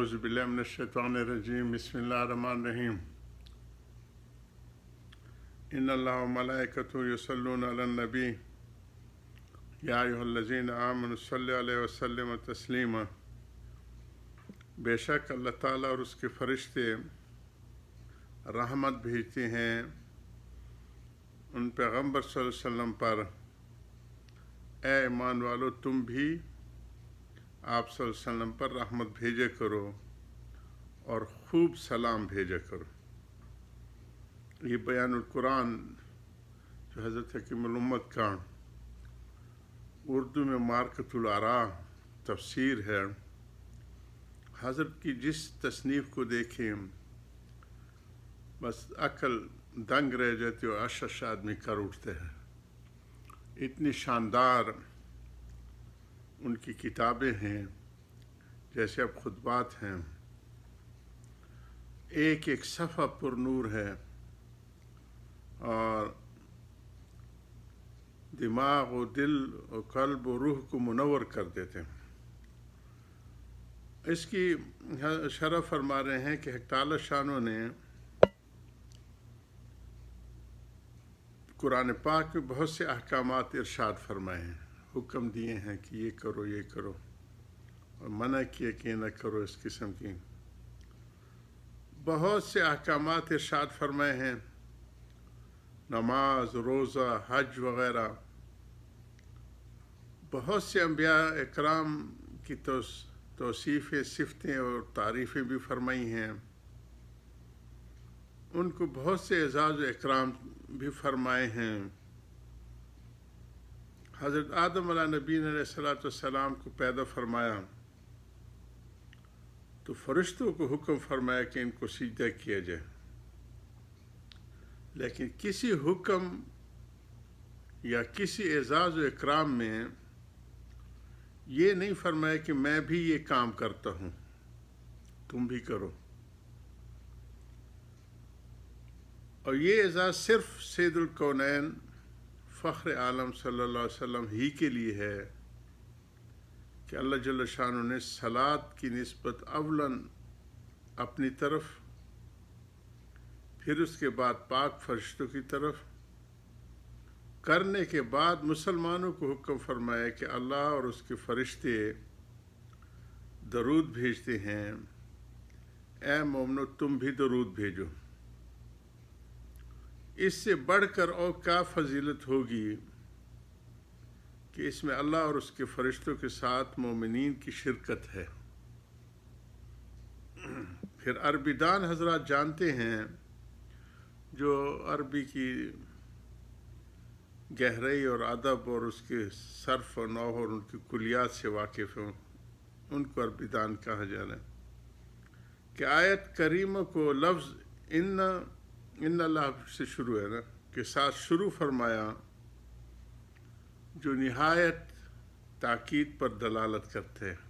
اعوذ باللہ من الشیطان الرجیم بسم اللہ الرحمن الرحیم ان اللہ وملائکتہ یصلون علی النبی یا ایھا الذین آمنوا صلوا علیہ وسلم تسلیما۔ بے شک اللہ تعالیٰ اور اس کے فرشتے رحمت بھیجتے ہیں ان پیغمبر صلی اللہ علیہ وسلم پر۔ اے ایمان والو تم بھی آپ صلی اللہ علیہ وسلم پر رحمت بھیجے کرو اور خوب سلام بھیجا کرو۔ یہ بیان القرآن جو حضرت حکیم الامت کا اردو میں مارکۃ الآراء تفسیر ہے، حضرت کی جس تصنیف کو دیکھیں بس عقل دنگ رہ جاتی اور عشش آدمی کر اٹھتے ہیں۔ اتنی شاندار ان کی کتابیں ہیں، جیسے اب خطبات ہیں، ایک ایک صفحہ پر نور ہے اور دماغ و دل و قلب و روح کو منور کر دیتے ہیں۔ اس کی شرح فرما رہے ہیں کہ حق تعالی شانوں نے قرآن پاک میں بہت سے احکامات ارشاد فرمائے ہیں، حکم دیے ہیں کہ یہ کرو یہ کرو، اور منع کیے کہ یہ نہ کرو۔ اس قسم کی بہت سے احکامات ارشاد فرمائے ہیں، نماز، روزہ، حج وغیرہ۔ بہت سے انبیاء اکرام کی توصیفیں، صفتیں اور تعریفیں بھی فرمائی ہیں، ان کو بہت سے اعزاز و اکرام بھی فرمائے ہیں۔ حضرت آدم علیہ نبینا علیہ الصلوۃ والسلام کو پیدا فرمایا تو فرشتوں کو حکم فرمایا کہ ان کو سجدہ کیا جائے، لیکن کسی حکم یا کسی اعزاز و اکرام میں یہ نہیں فرمایا کہ میں بھی یہ کام کرتا ہوں تم بھی کرو۔ اور یہ اعزاز صرف سید الکونین فخر عالم صلی اللہ علیہ وسلم ہی کے لیے ہے کہ اللہ جل شانہ نے صلاۃ کی نسبت اولاً اپنی طرف، پھر اس کے بعد پاک فرشتوں کی طرف کرنے کے بعد مسلمانوں کو حکم فرمایا کہ اللہ اور اس کے فرشتے درود بھیجتے ہیں، اے مومنو تم بھی درود بھیجو۔ اس سے بڑھ کر اور کیا فضیلت ہوگی کہ اس میں اللہ اور اس کے فرشتوں کے ساتھ مومنین کی شرکت ہے۔ پھر عربی دان حضرات جانتے ہیں، جو عربی کی گہرائی اور ادب اور اس کے صرف و نحو اور ان کی کلیات سے واقف ہوں، ان کو عربی دان کہا جانا ہے کہ آیت کریمہ کو لفظ ان اللہ سے شروع ہے نا کے ساتھ شروع فرمایا، جو نہایت تاکید پر دلالت کرتے ہیں،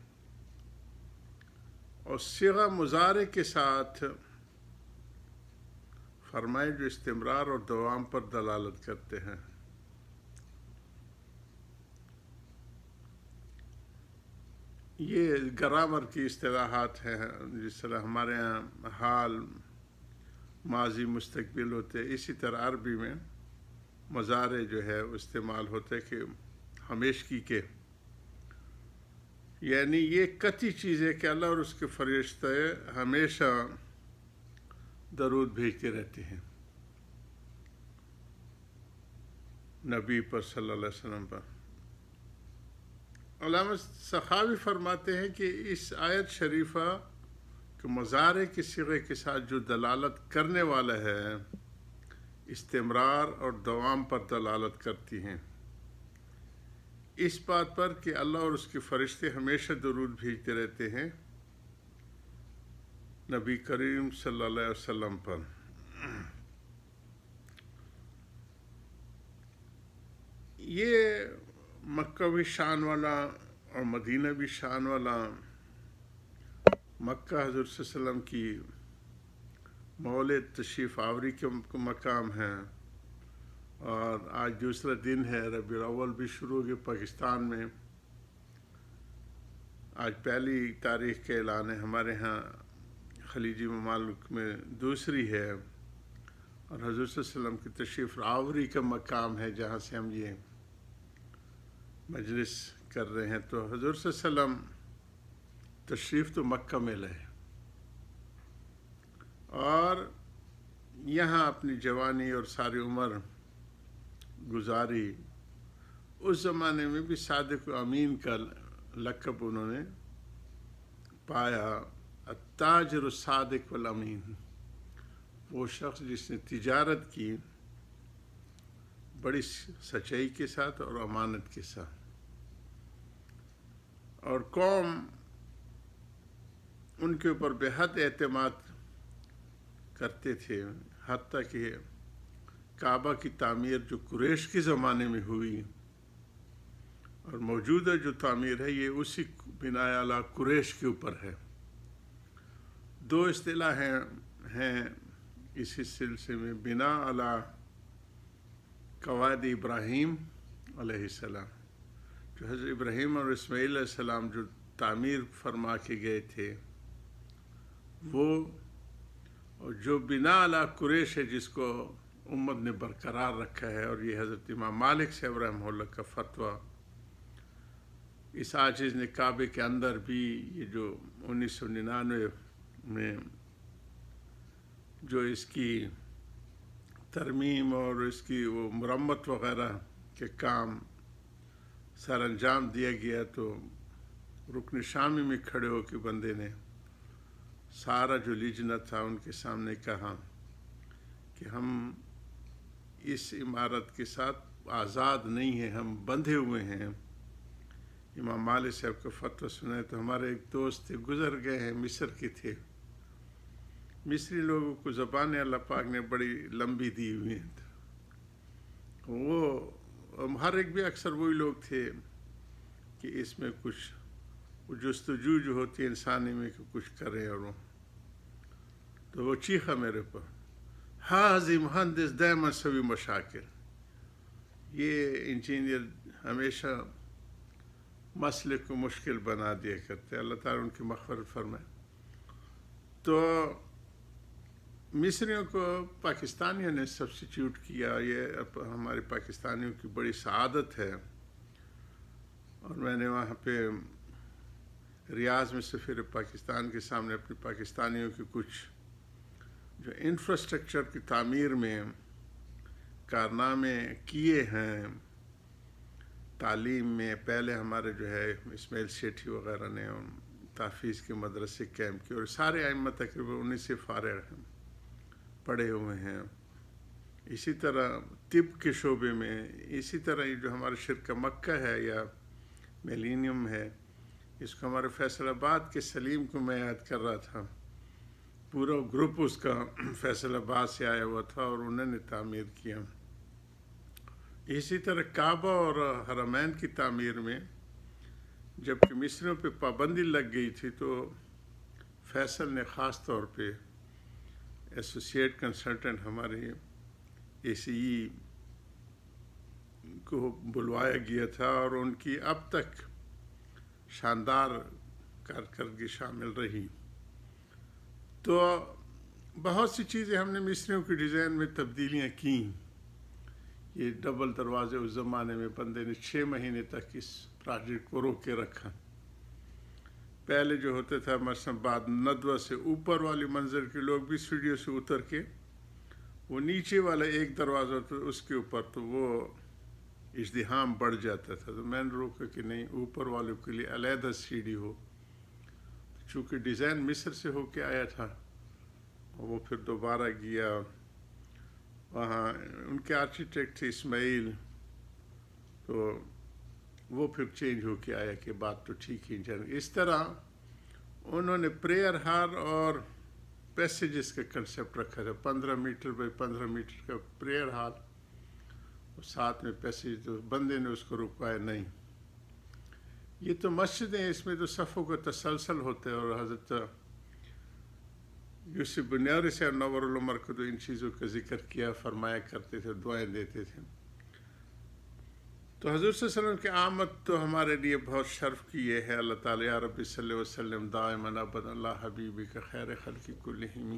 اور صیغہ مضارع کے ساتھ فرمائے جو استمرار اور دوام پر دلالت کرتے ہیں۔ یہ گرامر کی اصطلاحات ہیں، جس طرح ہمارے ہاں حال، ماضی، مستقبل ہوتے، اسی طرح عربی میں مضارع جو ہے وہ استعمال ہوتے کہ ہمیشگی کے، یعنی یہ قطعی چیز ہے کہ اللہ اور اس کے فرشتے ہمیشہ درود بھیجتے رہتے ہیں نبی پر صلی اللہ علیہ وسلم پر۔ علامہ سخاوی فرماتے ہیں کہ اس آیت شریفہ کہ مضارع کے صیغے کے ساتھ جو دلالت کرنے والا ہے، استمرار اور دوام پر دلالت کرتی ہیں، اس بات پر کہ اللہ اور اس کے فرشتے ہمیشہ درود بھیجتے رہتے ہیں نبی کریم صلی اللہ علیہ وسلم پر۔ یہ مکہ بھی شان والا اور مدینہ بھی شان والا، مکہ حضور صلی اللہ علیہ وسلم کی مولد تشریف آوری کے مقام ہے، اور آج دوسرا دن ہے، ربیع الاول بھی شروع ہو گیا پاکستان میں، آج پہلی تاریخ کا اعلان ہے، ہمارے ہاں خلیجی ممالک میں دوسری ہے، اور حضور صلی اللہ علیہ وسلم کی تشریف آوری کا مقام ہے جہاں سے ہم یہ مجلس کر رہے ہیں۔ تو حضور صلی اللہ علیہ وسلم تشریف تو مکہ میں لائے اور یہاں اپنی جوانی اور ساری عمر گزاری۔ اس زمانے میں بھی صادق و امین کا لقب انہوں نے پایا، التاجر الصادق والامین، وہ شخص جس نے تجارت کی بڑی سچائی کے ساتھ اور امانت کے ساتھ، اور قوم ان کے اوپر بے حد اعتماد کرتے تھے، حتیٰ کہ کعبہ کی تعمیر جو قریش کے زمانے میں ہوئی اور موجودہ جو تعمیر ہے یہ اسی بناء علی قریش کے اوپر ہے۔ دو اصطلاح ہیں اسی سلسلے میں، بناء علی قواعد ابراہیم علیہ السلام، جو حضرت ابراہیم اور اسماعیل علیہ السلام جو تعمیر فرما کے گئے تھے وہ، اور جو بناء علی قریش ہے جس کو امت نے برقرار رکھا ہے، اور یہ حضرت امام مالک صاحب رحمہ اللہ کا فتویٰ، اس عاجز نے کعبے کے اندر بھی یہ جو 1999 میں جو اس کی ترمیم اور اس کی وہ مرمت وغیرہ کے کام سر انجام دیا گیا، تو رکن شامی میں کھڑے ہو کے بندے نے سارا جو لجنہ تھا ان کے سامنے کہا کہ ہم اس عمارت کے ساتھ آزاد نہیں ہیں، ہم بندھے ہوئے ہیں۔ امام مالک صاحب کا فتویٰ سنا ہے تو ہمارے ایک دوست تھے، گزر گئے ہیں، مصر کے تھے۔ مصری لوگوں کو زبان اللہ پاک نے بڑی لمبی دی ہوئی ہیں، وہ ہر ایک بھی اکثر وہی لوگ تھے کہ اس میں کچھ جستجو جو ہوتی ہے انسانی میں کہ کچھ کریں، اور تو وہ چیخا میرے پر، حاضی مہندس دائما سوی مشاکل، یہ انجینئر ہمیشہ مسئلے کو مشکل بنا دیا کرتے، اللہ تعالیٰ ان کی مغفرت فرمائے۔ تو مصریوں کو پاکستانیوں نے سبسٹیٹیوٹ کیا، یہ ہمارے پاکستانیوں کی بڑی سعادت ہے، اور میں نے وہاں پہ ریاض میں سفیر پاکستان کے سامنے اپنے پاکستانیوں کی کچھ جو انفراسٹرکچر کی تعمیر میں کارنامے کیے ہیں، تعلیم میں پہلے ہمارے جو ہے اسماعیل سیٹھی وغیرہ نے تحفیظ کے مدرسے کیمپ کی، اور سارے ائمہ تقریباً 19 سے فارغ ہیں، پڑھے ہوئے ہیں۔ اسی طرح طب کے شعبے میں، اسی طرح یہ جو ہمارا شرکہ مکہ ہے یا میلینیم ہے، اس کو ہمارے فیصل آباد کے سلیم کو میں یاد کر رہا تھا، پورا گروپ اس کا فیصل آباد سے آیا ہوا تھا اور انہوں نے تعمیر کیا۔ اسی طرح کعبہ اور حرمین کی تعمیر میں جب کہ مصریوں پہ پابندی لگ گئی تھی تو فیصل نے خاص طور پہ ایسوسیٹ کنسلٹنٹ ہمارے اے سی ای کو بلوایا گیا تھا، اور ان کی اب تک شاندار کارکردگی شامل رہی۔ تو بہت سی چیزیں ہم نے مصریوں کی ڈیزائن میں تبدیلیاں کیں۔ یہ ڈبل دروازے اس زمانے میں بندے نے 6 مہینے تک اس پروجیکٹ کو روک کے رکھا۔ پہلے جو ہوتا تھا مثلا بعد ندوہ سے اوپر والی منزل کے لوگ بھی سیڑھیوں سے اتر کے وہ نیچے والا ایک دروازہ ہوتا اس کے اوپر، تو وہ ازدحام بڑھ جاتا تھا، تو میں نے روکا کہ نہیں، اوپر والوں کے لیے علیحدہ سیڑھی ہو۔ چونکہ ڈیزائن مصر سے ہو کے آیا تھا، وہ پھر دوبارہ گیا وہاں، ان کے آرکیٹیکٹ تھے اسماعیل، تو وہ پھر چینج ہو کے آیا کہ بات تو ٹھیک ہی جائے۔ اس طرح انہوں نے پریئر ہال اور پیسیجز کا کنسیپٹ رکھا تھا، 15 میٹر بائی 15 میٹر کا پریئر ہال، اور ساتھ میں پیسیج، تو بندے نے اس کو رکوایا نہیں۔ یہ تو مسجدیں، اس میں تو صفوں کا تسلسل ہوتا ہے، اور حضرت یوسف بنیاری سے نور العمر کو تو ان چیزوں کا ذکر کیا، فرمایا کرتے تھے، دعائیں دیتے تھے۔ تو حضور صلی اللہ علیہ وسلم کی آمد تو ہمارے لیے بہت شرف کی یہ ہے. اللہ تعالیٰ یا رب صلی اللہ علیہ وسلم دائما ابدا اللہ حبیبی کا خیر خلق کلہم.